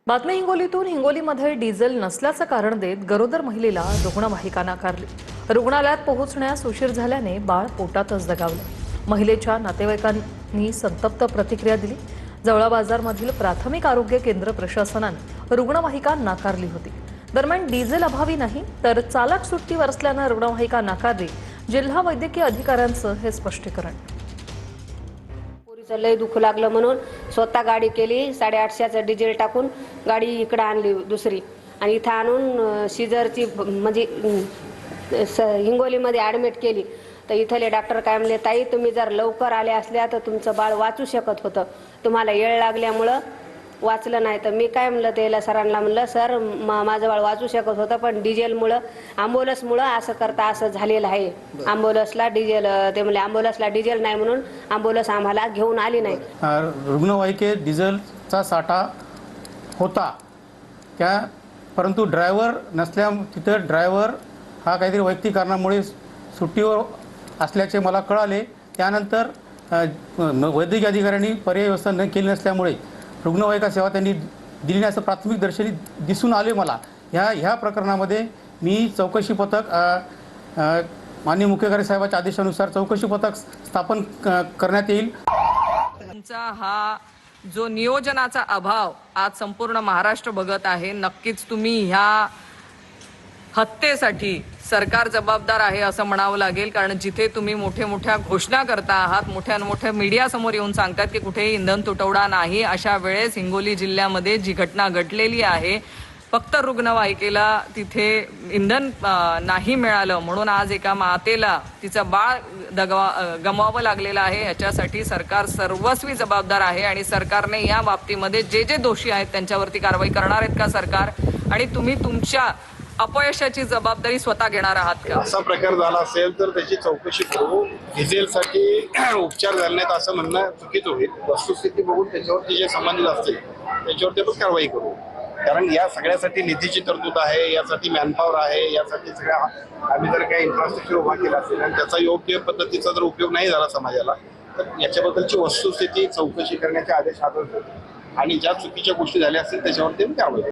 बातमी हिंगोलीतून हिंगोलीमध्ये डिझेल नसल्याचं कारण देत गरोदर महिलेला रुग्णवाहिका नाकारली। रुग्णालयात पोहोचण्यास उशीर झाल्याने बाळ पोटातच दगावलं। महिलेच्या नातेवाईकांनी संतप्त प्रतिक्रिया दिली। जवळा बाजारमधील प्राथमिक आरोग्य केंद्र प्रशासनाने रुग्णवाहिका नाकारली होती। दरम्यान डिझेल अभावी नाही तर चालक सुट्टीवर असल्याने रुग्णवाहिका नाकारली। जिल्हा वैद्यकीय अधिकाऱ्यांचं हे स्पष्टीकरण। लय दुख लागलं म्हणून स्वतः गाडी केली, 850चं डिझेल टाकून गाडी इकडे आणली दुसरी, आणि इथं आणून सीझरची म्हणजे हिंगोलीमध्ये ॲडमिट केली। तर इथले डॉक्टर काय म्हणले, ताई तुम्ही जर लवकर आले असल्या तर तुमचं बाळ वाचू शकत होतं, तुम्हाला येळ लागल्यामुळं वाचलं नाही। तर मी काय म्हणलं त्याला सरांना, म्हणलं सर माझं बाळ वाचू शकत होतं पण डिझेलमुळं ॲम्ब्युलन्समुळं असं करता असं झालेलं आहे। ॲम्ब्युलन्सला डिझेल, ते म्हणले ॲम्ब्युलन्सला डिझेल नाही म्हणून ॲम्ब्युलन्स आम्हाला घेऊन आली नाही। रुग्णवाहिकेत डिझेलचा साठा होता त्या, परंतु ड्रायव्हर नसल्या तिथं ड्रायव्हर हा काहीतरी वैयक्तिक कारणामुळे सुट्टीवर असल्याचे मला कळाले। त्यानंतर वैद्यकीय अधिकाऱ्यांनी पर्याय व्यवस्था न केली नसल्यामुळे रुग्णवाहिका सेवा त्यांनी दिली नाही असं प्राथमिक दर्शनी दिसून आले मला। ह्या प्रकरणामध्ये मी चौकशी पथक माननीय मुख्य कार्यकारी साहेबांच्या आदेशानुसार चौकशी पथक स्थापन करण्यात येईल। तुमचा हा जो नियोजनाचा अभाव आज संपूर्ण महाराष्ट्र बघत आहे, नक्कीच तुम्ही ह्या हत्येसाठी सरकार जबाबदार आहे असं म्हणावं लागेल। कारण जिथे तुम्ही मोठ्या घोषणा करता आहात, मोठ्या मीडिया समोर येऊन सांगतात की कुठेही इंधन तुटवडा नाही, अशा वेळेस हिंगोली जिल्ह्यामध्ये जी घटना घडलेली आहे, फक्त रुग्णवाहिकेला तिथे इंधन नाही मिळालं म्हणून आज एका मातेला तिचं बाळ गमवावं लागलेलं आहे। याच्यासाठी सरकार सर्वस्वी जबाबदार आहे आणि सरकारने या बाबतीमध्ये जे दोषी आहेत त्यांच्यावरती कारवाई करणार आहेत का सरकार, आणि तुम्ही तुमच्या अपयशाची जबाबदारी स्वतः घेणार आहात का? असा प्रकार झाला असेल तर त्याची चौकशी करू। डिझेलसाठी उपचार झाले नाहीत असं म्हणणं चुकीचं होईल। वस्तुस्थिती बघून त्याच्यावरती जे संबंधित असतील त्याच्यावरती आपण कारवाई करू, कारण या सगळ्यासाठी निधीची तरतूद आहे, यासाठी मॅनपॉवर आहे, यासाठी सगळ्या आम्ही जर काही इन्फ्रास्ट्रक्चर उभा केला असेल आणि त्याचा योग्य पद्धतीचा जर उपयोग नाही झाला समाजाला, तर याच्याबद्दलची वस्तुस्थिती चौकशी करण्याचे आदेश आदर होते आणि ज्या चुकीच्या गोष्टी झाल्या असतील त्याच्यावरती कारवाई